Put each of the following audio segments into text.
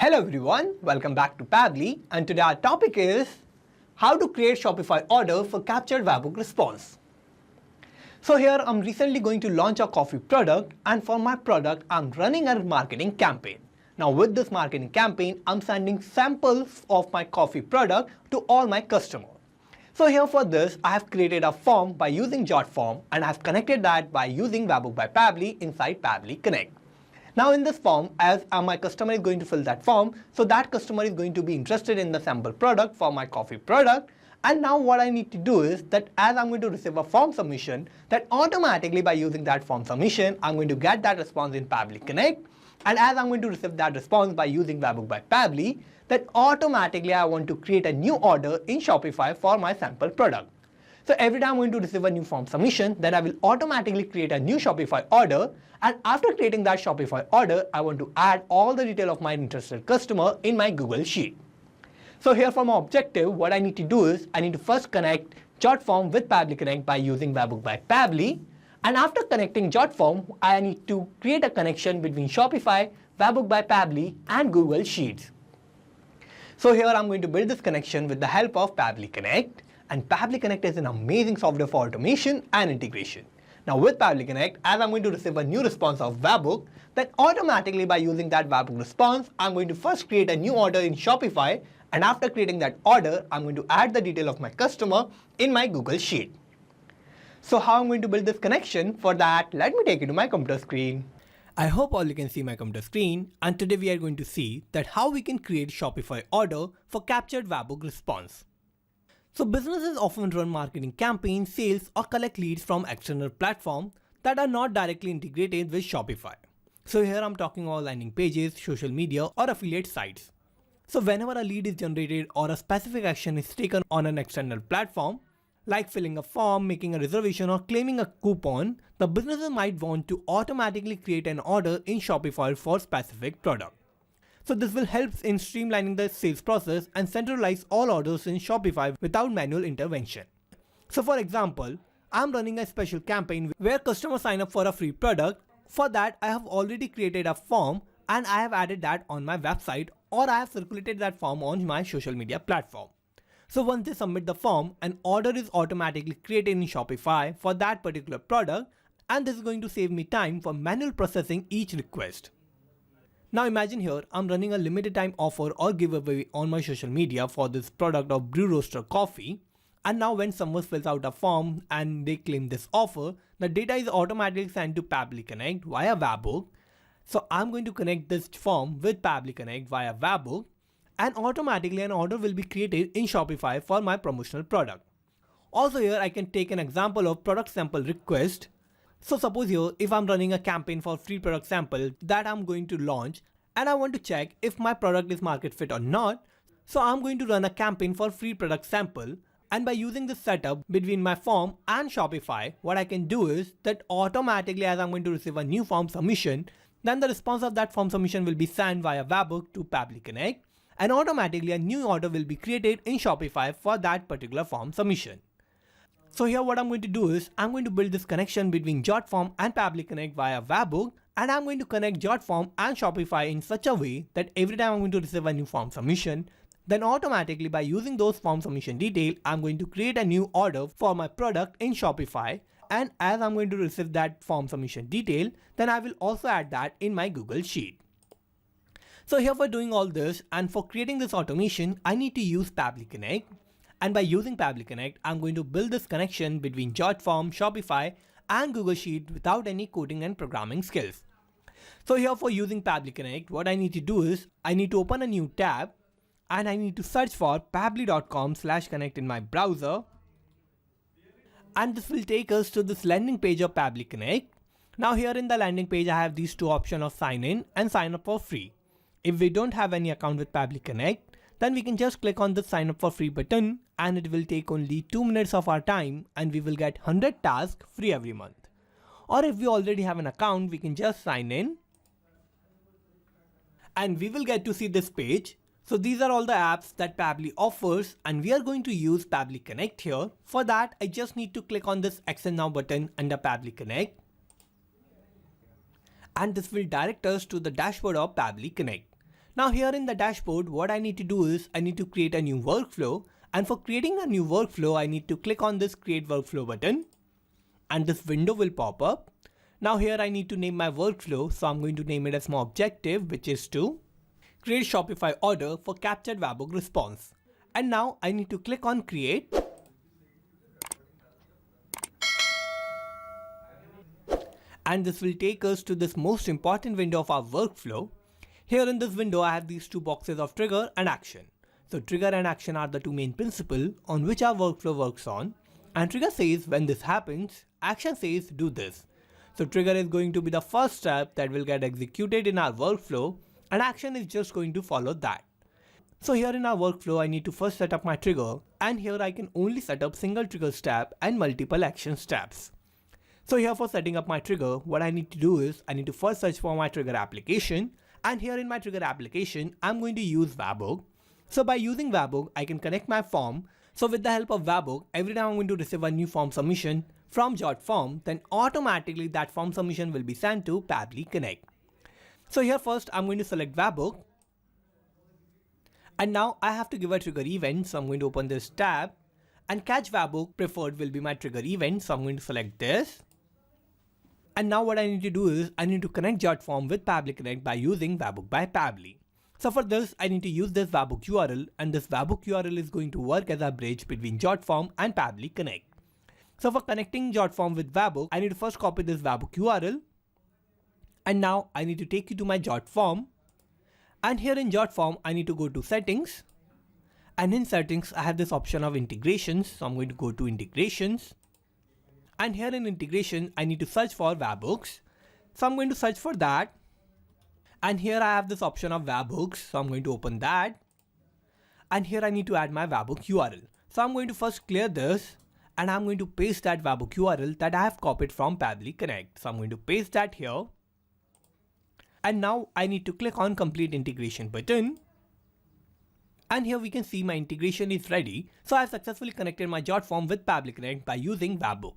Hello everyone, welcome back to Pabbly, and today our topic is how to create Shopify order for captured Webhook response. So here I'm recently going to launch a coffee product, and for my product I'm running a marketing campaign. Now with this marketing campaign I'm sending samples of my coffee product to all my customers. So here for this I have created a form by using JotForm, and I have connected that by using Webhook by Pabbly inside Pabbly Connect. Now in this form, as my customer is going to fill that form, so that customer is going to be interested in the sample product for my coffee product. And now what I need to do is that as I'm going to receive a form submission, that automatically by using that form submission, I'm going to get that response in Pabbly Connect. And as I'm going to receive that response by using Webhook by Pabbly, that automatically I want to create a new order in Shopify for my sample product. So every time I'm going to receive a new form submission, then I will automatically create a new Shopify order. And after creating that Shopify order, I want to add all the detail of my interested customer in my Google Sheet. So here for my objective, what I need to do is I need to first connect JotForm with Pabbly Connect by using Webhook by Pabbly. And after connecting JotForm, I need to create a connection between Shopify, Webhook by Pabbly, and Google Sheets. So here I'm going to build this connection with the help of Pabbly Connect. And Pabbly Connect is an amazing software for automation and integration. Now with Pabbly Connect, as I'm going to receive a new response of Webhook, then automatically by using that Webhook response, I'm going to first create a new order in Shopify, and after creating that order, I'm going to add the detail of my customer in my Google Sheet. So how I'm going to build this connection? For that, let me take you to my computer screen. I hope all you can see my computer screen, and today we are going to see that how we can create Shopify order for captured Webhook response. So businesses often run marketing campaigns, sales, or collect leads from external platforms that are not directly integrated with Shopify. So here I'm talking about landing pages, social media, or affiliate sites. So whenever a lead is generated or a specific action is taken on an external platform, like filling a form, making a reservation, or claiming a coupon, the businesses might want to automatically create an order in Shopify for specific product. So this will help in streamlining the sales process and centralize all orders in Shopify without manual intervention. So for example, I'm running a special campaign where customers sign up for a free product. For that, I have already created a form and I have added that on my website, or I have circulated that form on my social media platform. So once they submit the form, an order is automatically created in Shopify for that particular product, and this is going to save me time for manual processing each request. Now imagine here, I'm running a limited time offer or giveaway on my social media for this product of Brew Roaster coffee. And now when someone fills out a form and they claim this offer, the data is automatically sent to Pabbly Connect via Webhook. So I'm going to connect this form with Pabbly Connect via Webhook, and automatically an order will be created in Shopify for my promotional product. Also here I can take an example of product sample request. So suppose here, if I'm running a campaign for free product sample that I'm going to launch, and I want to check if my product is market fit or not, so I'm going to run a campaign for free product sample, and by using this setup between my form and Shopify, what I can do is that automatically as I'm going to receive a new form submission, then the response of that form submission will be sent via Webhook to Pabbly Connect, and automatically a new order will be created in Shopify for that particular form submission. So here what I'm going to do is I'm going to build this connection between JotForm and Pabbly Connect via Webhook, and I'm going to connect JotForm and Shopify in such a way that every time I'm going to receive a new form submission, then automatically by using those form submission detail, I'm going to create a new order for my product in Shopify, and as I'm going to receive that form submission detail, then I will also add that in my Google Sheet. So here for doing all this and for creating this automation, I need to use Pabbly Connect. And by using Pabbly Connect, I'm going to build this connection between JotForm, Shopify, and Google Sheet without any coding and programming skills. So here for using Pabbly Connect, what I need to do is I need to open a new tab, and I need to search for pabbly.com/connect in my browser. And this will take us to this landing page of Pabbly Connect. Now here in the landing page, I have these two options of sign in and sign up for free. If we don't have any account with Pabbly Connect, then we can just click on the sign up for free button, and it will take only 2 minutes of our time, and we will get 100 tasks free every month. Or if we already have an account, we can just sign in and we will get to see this page. So these are all the apps that Pabbly offers, and we are going to use Pabbly Connect here. For that, I just need to click on this Access Now button under Pabbly Connect, and this will direct us to the dashboard of Pabbly Connect. Now here in the dashboard, what I need to do is I need to create a new workflow, and for creating a new workflow, I need to click on this create workflow button and this window will pop up. Now here I need to name my workflow, so I'm going to name it as my objective, which is to create Shopify order for captured Webhook response. And now I need to click on create. And this will take us to this most important window of our workflow. Here in this window, I have these two boxes of trigger and action. So trigger and action are the two main principles on which our workflow works on. And trigger says when this happens, action says do this. So trigger is going to be the first step that will get executed in our workflow, and action is just going to follow that. So here in our workflow, I need to first set up my trigger, and here I can only set up single trigger step and multiple action steps. So here for setting up my trigger, what I need to do is I need to first search for my trigger application, and here in my trigger application, I'm going to use Webhook. So by using Webhook, I can connect my form. So with the help of Webhook, every time I'm going to receive a new form submission from JotForm, then automatically that form submission will be sent to Pabbly Connect. So here first I'm going to select Webhook. And now I have to give a trigger event. So I'm going to open this tab, and catch Webhook preferred will be my trigger event. So I'm going to select this. And now what I need to do is I need to connect JotForm with Pabbly Connect by using Webhook by Pabbly. So for this, I need to use this Webhook URL, and this Webhook URL is going to work as a bridge between JotForm and Pabbly Connect. So for connecting JotForm with Webhook, I need to first copy this Webhook URL, and now I need to take you to my JotForm. And here in JotForm, I need to go to settings, and in settings, I have this option of integrations. So I'm going to go to integrations, and here in integration, I need to search for Webhooks. So I'm going to search for that. And here I have this option of Webhooks, so I'm going to open that. And here I need to add my Webhook URL. So I'm going to first clear this, and I'm going to paste that Webhook URL that I have copied from Pabbly Connect. So I'm going to paste that here. And now I need to click on complete integration button. And here we can see my integration is ready. So I've successfully connected my JotForm with Pabbly Connect by using Webhook.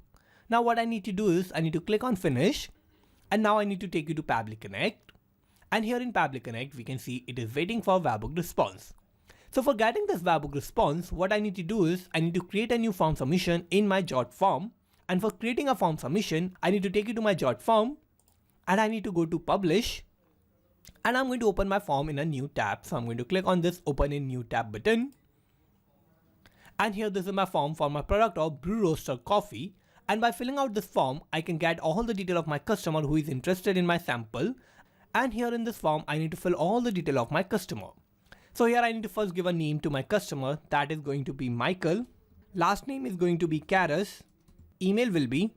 Now what I need to do is I need to click on finish. And now I need to take you to Pabbly Connect. And here in Pabbly Connect, we can see it is waiting for Webhook response. So for getting this Webhook response, what I need to do is I need to create a new form submission in my JotForm. And for creating a form submission, I need to take you to my JotForm, and I need to go to publish. And I'm going to open my form in a new tab. So I'm going to click on this open in new tab button. And here this is my form for my product of brew roaster coffee. And by filling out this form, I can get all the detail of my customer who is interested in my sample. And here in this form, I need to fill all the detail of my customer. So here I need to first give a name to my customer. That is going to be Michael. Last name is going to be Karas. Email will be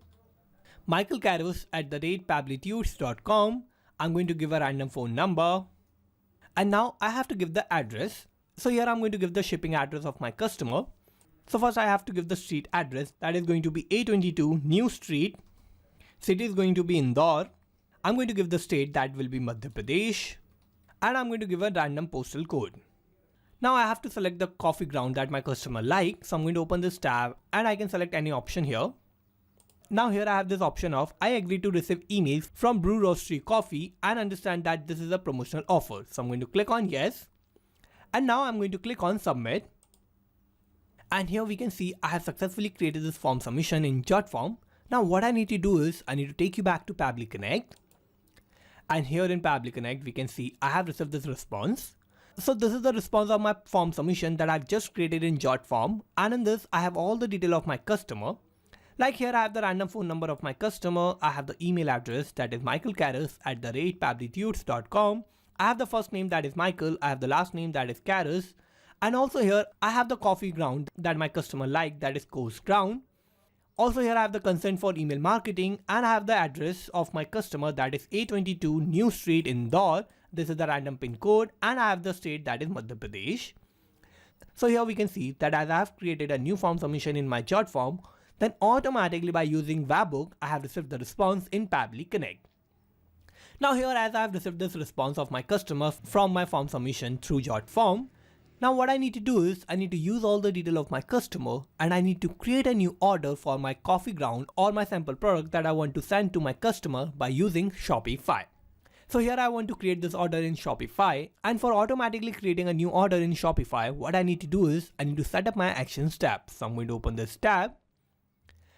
michaelkaras@pabblytudes.com. I'm going to give a random phone number. And now I have to give the address. So here I'm going to give the shipping address of my customer. So first I have to give the street address. That is going to be 822 New Street. City is going to be Indore. I'm going to give the state, that will be Madhya Pradesh, and I'm going to give a random postal code. Now I have to select the coffee ground that my customer likes. So I'm going to open this tab, and I can select any option here. Now here I have this option of I agree to receive emails from Brew Roastery Coffee and understand that this is a promotional offer. So I'm going to click on yes, and now I'm going to click on submit. And here we can see I have successfully created this form submission in JotForm. Now what I need to do is I need to take you back to Pabbly Connect. And here in Pabbly Connect, we can see I have received this response. So this is the response of my form submission that I've just created in JotForm. And in this, I have all the detail of my customer. Like here, I have the random phone number of my customer. I have the email address, that is michaelkaras@pabblytudes.com. I have the first name, that is Michael. I have the last name, that is Karas. And also here, I have the coffee ground that my customer liked, that is Coast Ground. Also here I have the consent for email marketing, and I have the address of my customer, that is 822 New Street, Indore. This is the random pin code, and I have the state, that is Madhya Pradesh. So here we can see that as I have created a new form submission in my JotForm, then automatically by using Webhook, I have received the response in Pabbly Connect. Now here as I have received this response of my customer from my form submission through JotForm, now what I need to do is I need to use all the detail of my customer, and I need to create a new order for my coffee ground or my sample product that I want to send to my customer by using Shopify. So here I want to create this order in Shopify, and for automatically creating a new order in Shopify, what I need to do is I need to set up my actions tab. So I'm going to open this tab,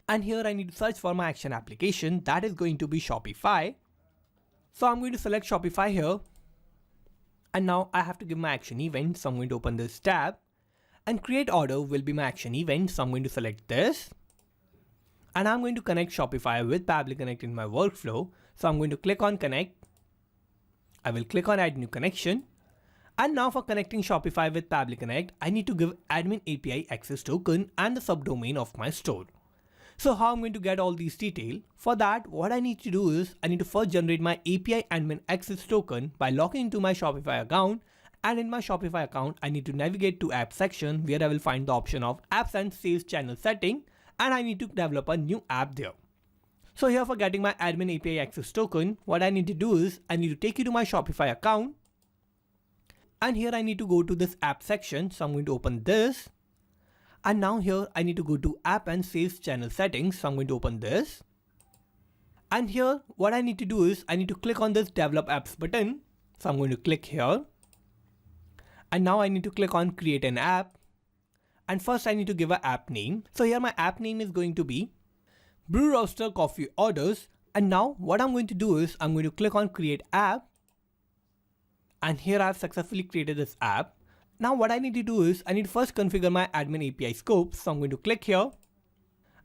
and here I need to search for my action application, that is going to be Shopify. So I'm going to select Shopify here, and now I have to give my action event. So I'm going to open this tab, and create order will be my action event. So I'm going to select this, and I'm going to connect Shopify with Pabbly Connect in my workflow. So I'm going to click on connect. I will click on add new connection. And now for connecting Shopify with Pabbly Connect, I need to give admin API access token and the subdomain of my store. So how I'm going to get all these details? For that, what I need to do is I need to first generate my API admin access token by logging into my Shopify account. And in my Shopify account, I need to navigate to app section where I will find the option of apps and sales channel setting. And I need to develop a new app there. So here for getting my admin API access token, what I need to do is I need to take you to my Shopify account. And here I need to go to this app section. So I'm going to open this. And now here I need to go to app and sales channel settings. So I'm going to open this. And here what I need to do is I need to click on this develop apps button. So I'm going to click here. And now I need to click on create an app. And first I need to give an app name. So here my app name is going to be Brew Roaster Coffee Orders. And now what I'm going to do is I'm going to click on create app. And here I've successfully created this app. Now what I need to do is I need to first configure my admin API scopes. So I'm going to click here.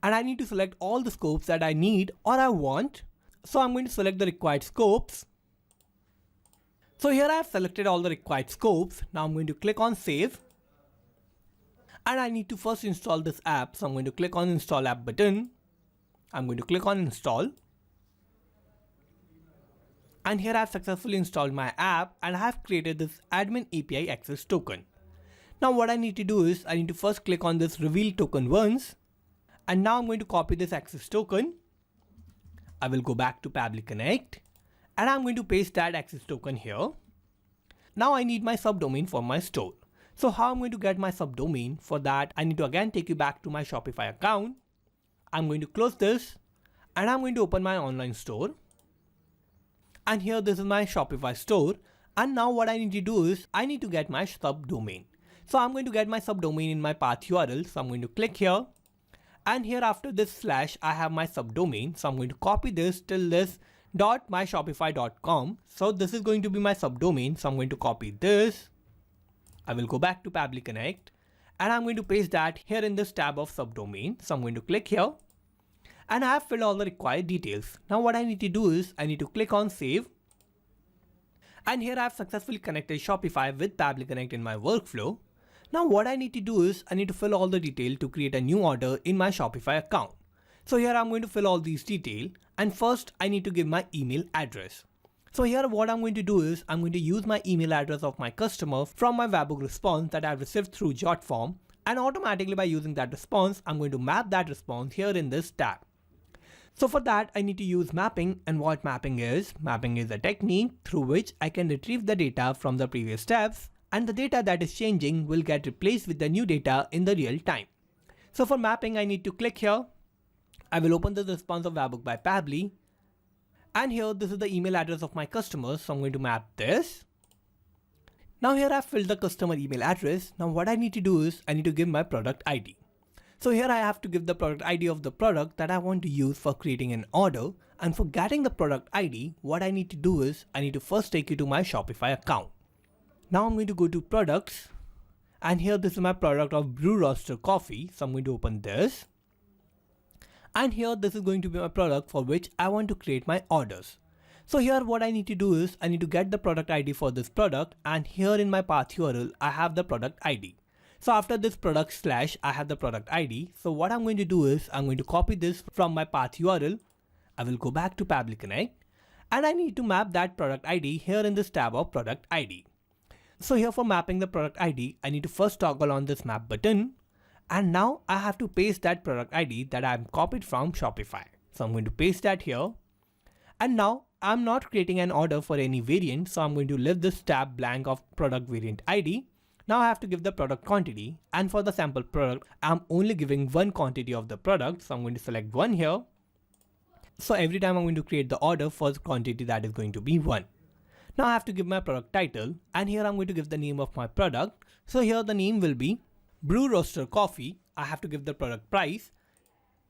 And I need to select all the scopes that I need or I want. So I'm going to select the required scopes. So here I have selected all the required scopes. Now I'm going to click on save. And I need to first install this app. So I'm going to click on install app button. I'm going to click on install. And here I have successfully installed my app and I have created this admin API access token. Now what I need to do is I need to first click on this reveal token once. And now I'm going to copy this access token. I will go back to Pabbly Connect and I'm going to paste that access token here. Now I need my subdomain for my store. So how I'm going to get my subdomain? For that, I need to again take you back to my Shopify account. I'm going to close this and I'm going to open my online store. And here this is my Shopify store. And now what I need to do is I need to get my subdomain. So I'm going to get my subdomain in my path URL. So I'm going to click here. And here after this slash, I have my subdomain. So I'm going to copy this till this .myshopify.com. So this is going to be my subdomain. So I'm going to copy this. I will go back to Pabbly Connect and I'm going to paste that here in this tab of subdomain. So I'm going to click here and I have filled all the required details. Now what I need to do is I need to click on save. And here I have successfully connected Shopify with Pabbly Connect in my workflow. Now what I need to do is I need to fill all the detail to create a new order in my Shopify account. So here I'm going to fill all these details and first I need to give my email address. So here what I'm going to do is I'm going to use my email address of my customer from my Webhook response that I've received through JotForm, and automatically by using that response, I'm going to map that response here in this tab. So for that, I need to use mapping, and what mapping is a technique through which I can retrieve the data from the previous steps, and the data that is changing will get replaced with the new data in the real time. So for mapping, I need to click here. I will open the response of Webhook by Pabbly. And here, this is the email address of my customer. So I'm going to map this. Now here I've filled the customer email address. Now what I need to do is I need to give my product ID. So here I have to give the product ID of the product that I want to use for creating an order. And for getting the product ID, what I need to do is I need to first take you to my Shopify account. Now I'm going to go to products. And here this is my product of Brew Roaster Coffee. So I'm going to open this. And here this is going to be my product for which I want to create my orders. So here what I need to do is I need to get the product ID for this product, and here in my path URL I have the product ID. So after this product slash I have the product ID. So what I'm going to do is I'm going to copy this from my path URL. I will go back to Pabbly Connect and I need to map that product ID here in this tab of product ID. So here for mapping the product ID, I need to first toggle on this map button. And now I have to paste that product ID that I've copied from Shopify. So I'm going to paste that here. And now I'm not creating an order for any variant. So I'm going to leave this tab blank of product variant ID. Now I have to give the product quantity. And for the sample product, I'm only giving one quantity of the product. So I'm going to select 1 here. So every time I'm going to create the order for the quantity, that is going to be 1. Now I have to give my product title, and here I'm going to give the name of my product. So here the name will be Brew Roaster Coffee. I have to give the product price.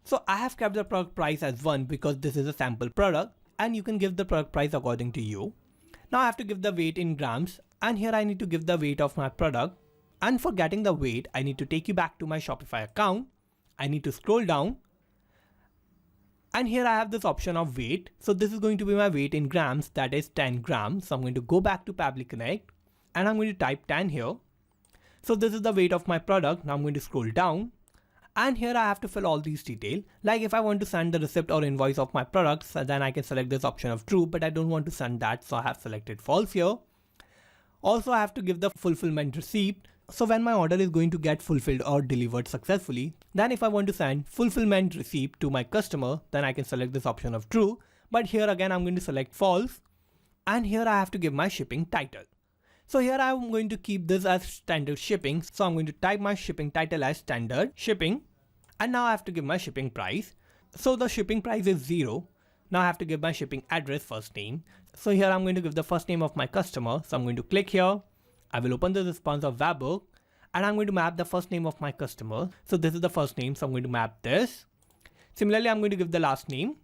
So I have kept the product price as 1 because this is a sample product, and you can give the product price according to you. Now I have to give the weight in grams, and here I need to give the weight of my product. And for getting the weight, I need to take you back to my Shopify account. I need to scroll down. And here I have this option of weight. So this is going to be my weight in grams, that is 10 grams. So I'm going to go back to Pabbly Connect and I'm going to type 10 here. So this is the weight of my product. Now I'm going to scroll down and here I have to fill all these details. Like if I want to send the receipt or invoice of my products, then I can select this option of true, but I don't want to send that. So I have selected false here. Also, I have to give the fulfillment receipt. So when my order is going to get fulfilled or delivered successfully, then if I want to send fulfillment receipt to my customer, then I can select this option of true. But here again, I'm going to select false. And here I have to give my shipping title. So here I'm going to keep this as standard shipping. So I'm going to type my shipping title as standard shipping. And now I have to give my shipping price. So the shipping price is 0. Now I have to give my shipping address first name. So here I'm going to give the first name of my customer. So I'm going to click here. I will open the response of Webhook and I'm going to map the first name of my customer. So this is the first name. So I'm going to map this. Similarly, I'm going to give the last name.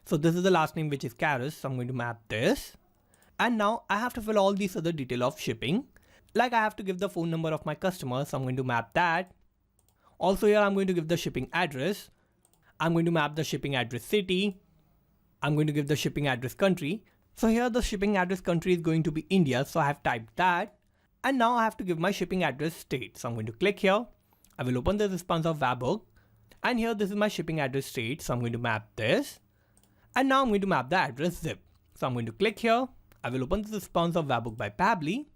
So this is the last name, which is Karis. So I'm going to map this. And now I have to fill all these other details of shipping. Like I have to give the phone number of my customer. So I'm going to map that. Also here I'm going to give the shipping address. I'm going to map the shipping address city. I'm going to give the shipping address country. So here the shipping address country is going to be India. So I have typed that. And now I have to give my shipping address state. So I'm going to click here. I will open the response of Webhook. And here this is my shipping address state. So I'm going to map this. And now I'm going to map the address zip. So I'm going to click here. I will open the response of Webhook by Pabbly.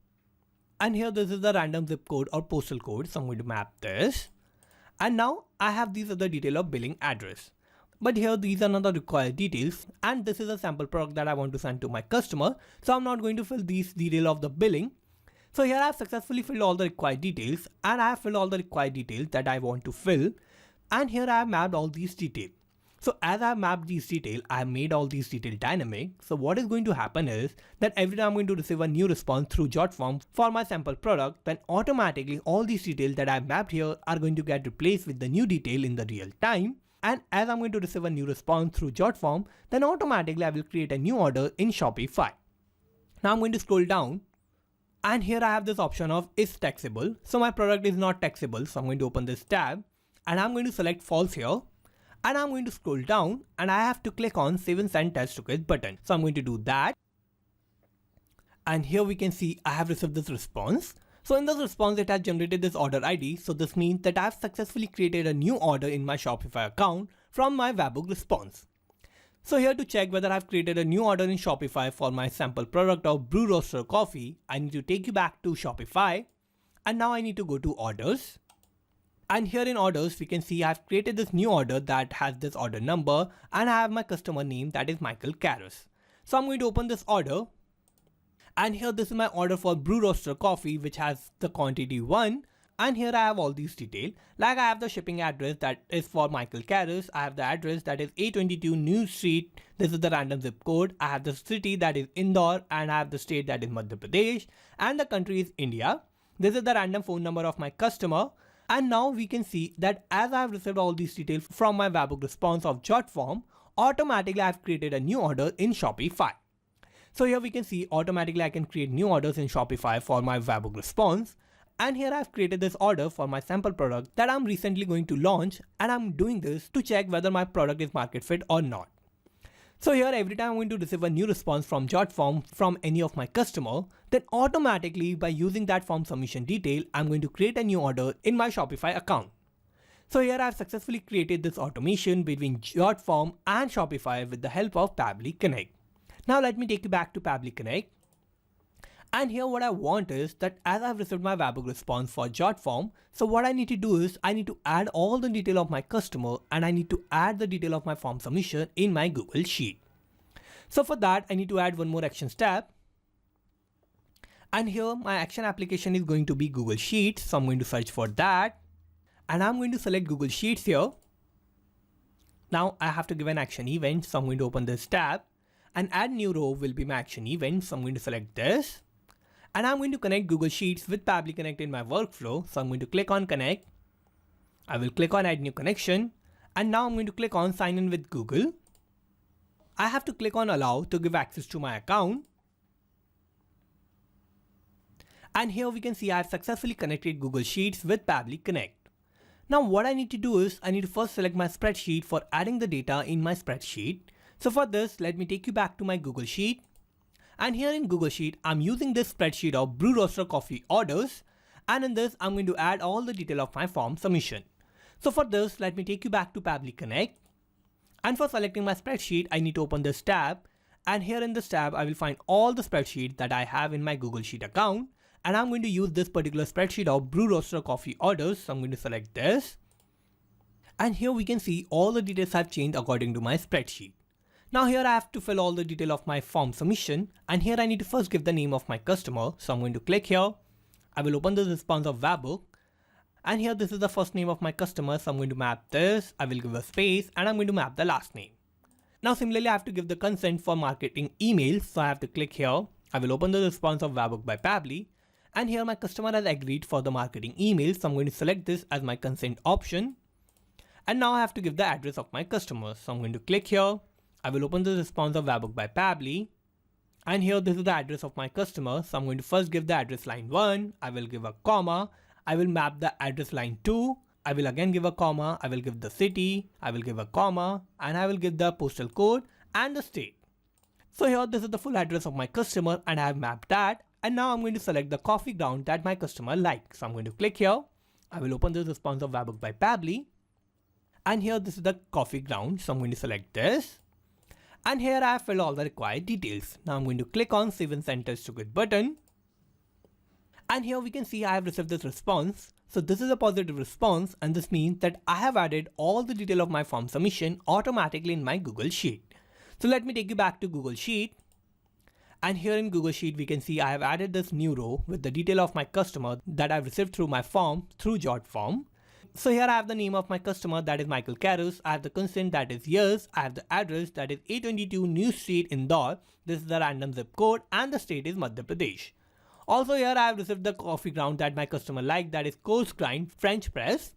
And here this is the random zip code or postal code. So I'm going to map this. And now I have these other detail of billing address. But here these are not the required details. And this is a sample product that I want to send to my customer. So I'm not going to fill these details of the billing. So here I have successfully filled all the required details and I have filled all the required details that I want to fill. And here I have mapped all these details. So as I have mapped these details, I have made all these details dynamic. So what is going to happen is that every time I'm going to receive a new response through JotForm for my sample product, then automatically all these details that I have mapped here are going to get replaced with the new detail in the real time. And as I'm going to receive a new response through JotForm, then automatically I will create a new order in Shopify. Now I'm going to scroll down. And here I have this option of is taxable. So my product is not taxable. So I'm going to open this tab and I'm going to select false here. And I'm going to scroll down and I have to click on save and send test request button. So I'm going to do that. And here we can see I have received this response. So in this response, it has generated this order ID. So this means that I have successfully created a new order in my Shopify account from my Webhook response. So here to check whether I've created a new order in Shopify for my sample product of Brew Roaster Coffee, I need to take you back to Shopify. And now I need to go to orders. And here in orders, we can see I've created this new order that has this order number and I have my customer name, that is Michael Karis. So I'm going to open this order. And here this is my order for Brew Roaster Coffee, which has the quantity 1. And here I have all these details. Like I have the shipping address that is for Michael Karis. I have the address that is 822 New Street. This is the random zip code. I have the city that is Indore and I have the state that is Madhya Pradesh and the country is India. This is the random phone number of my customer. And now we can see that as I have received all these details from my Webhook response of JotForm, automatically I have created a new order in Shopify. So here we can see automatically I can create new orders in Shopify for my Webhook response. And here I've created this order for my sample product that I'm recently going to launch, and I'm doing this to check whether my product is market fit or not. So here every time I'm going to receive a new response from JotForm from any of my customer, then automatically by using that form submission detail, I'm going to create a new order in my Shopify account. So here I've successfully created this automation between JotForm and Shopify with the help of Pabbly Connect. Now let me take you back to Pabbly Connect. And here what I want is that as I've received my Webhook response for JotForm, so what I need to do is I need to add all the detail of my customer and I need to add the detail of my form submission in my Google Sheet. So for that, I need to add one more action step. And here my action application is going to be Google Sheets. So I'm going to search for that and I'm going to select Google Sheets here. Now I have to give an action event. So I'm going to open this tab. and add new row will be my action event. So I'm going to select this and I'm going to connect Google Sheets with Pabbly Connect in my workflow. So I'm going to click on connect. I will click on add new connection and now I'm going to click on sign in with Google. I have to click on allow to give access to my account. And here we can see I have successfully connected Google Sheets with Pabbly Connect. Now what I need to do is I need to first select my spreadsheet for adding the data in my spreadsheet. So for this, let me take you back to my Google Sheet. And here in Google Sheet, I'm using this spreadsheet of brew roaster coffee orders. And in this, I'm going to add all the detail of my form submission. So for this, let me take you back to Pabbly Connect. And for selecting my spreadsheet, I need to open this tab. And here in this tab, I will find all the spreadsheets that I have in my Google Sheet account. And I'm going to use this particular spreadsheet of brew roaster coffee orders. So I'm going to select this. And here we can see all the details have changed according to my spreadsheet. Now here I have to fill all the detail of my form submission. And here I need to first give the name of my customer. So I'm going to click here. I will open the response of Webhook. And here this is the first name of my customer. So I'm going to map this. I will give a space and I'm going to map the last name. Now similarly, I have to give the consent for marketing emails. So I have to click here. I will open the response of Webhook by Pabbly. And here my customer has agreed for the marketing email. So I'm going to select this as my consent option. And now I have to give the address of my customer. So I'm going to click here. I will open the response of Webhook by Pabbly. And here this is the address of my customer. So I'm going to first give the address line 1. I will give a comma. I will map the address line 2. I will again give a comma. I will give the city. I will give a comma. And I will give the postal code and the state. So here this is the full address of my customer and I have mapped that. And now I'm going to select the coffee ground that my customer likes. So I'm going to click here. I will open the response of Webhook by Pabbly. And here this is the coffee ground. So I'm going to select this. And here I have filled all the required details. Now I'm going to click on Save and Send Test to Git button. And here we can see I have received this response. So this is a positive response and this means that I have added all the detail of my form submission automatically in my Google Sheet. So let me take you back to Google Sheet. And here in Google Sheet, we can see I have added this new row with the detail of my customer that I've received through my form through Jot form. So here I have the name of my customer that is Michael Karus. I have the consent that is yes. I have the address that is 822 New Street, Indore. This is the random zip code and the state is Madhya Pradesh. Also here I have received the coffee ground that my customer liked, that is coarse grind French press.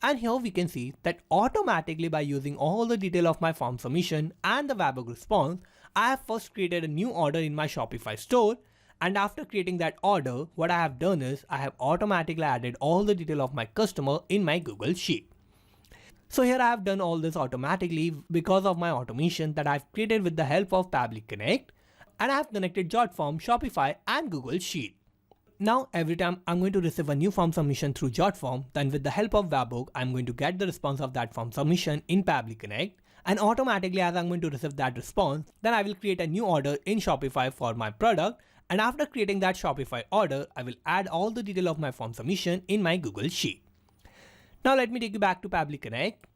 And here we can see that automatically by using all the detail of my form submission and the Webhook response, I have first created a new order in my Shopify store. And after creating that order, what I have done is I have automatically added all the detail of my customer in my Google Sheet. So here I have done all this automatically because of my automation that I've created with the help of Pabbly Connect. And I have connected JotForm, Shopify and Google Sheet. Now every time I'm going to receive a new form submission through JotForm, then with the help of Webhook, I'm going to get the response of that form submission in Pabbly Connect. And automatically as I'm going to receive that response, then I will create a new order in Shopify for my product. And after creating that Shopify order, I will add all the detail of my form submission in my Google Sheet. Now let me take you back to Pabbly Connect.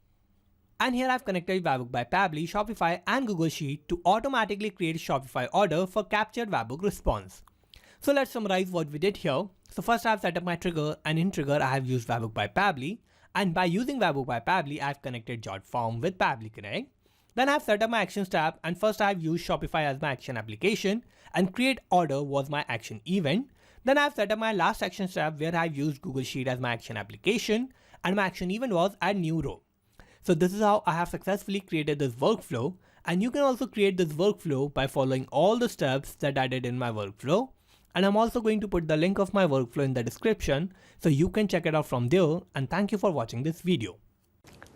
And here I've connected Webhook by Pabbly, Shopify and Google Sheet to automatically create Shopify order for captured Webhook response. So let's summarize what we did here. So first I've set up my trigger and in trigger I have used Webhook by Pabbly. And by using Webhook by Pabbly, I've connected JotForm with Pabbly Connect. Then I've set up my actions tab and first I've used Shopify as my action application and create order was my action event. Then I've set up my last actions tab where I've used Google Sheet as my action application and my action event was add new row. So this is how I have successfully created this workflow, and you can also create this workflow by following all the steps that I did in my workflow. And I'm also going to put the link of my workflow in the description so you can check it out from there, and thank you for watching this video.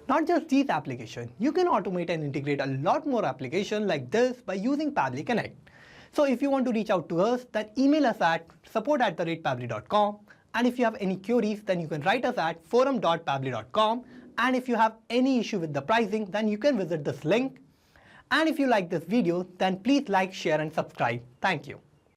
Not just these applications, you can automate and integrate a lot more applications like this by using Pabbly Connect. So if you want to reach out to us, then email us at support@pabbly.com. And if you have any queries, then you can write us at forum.pabbly.com. And if you have any issue with the pricing, then you can visit this link. And if you like this video, then please like, share and subscribe. Thank you.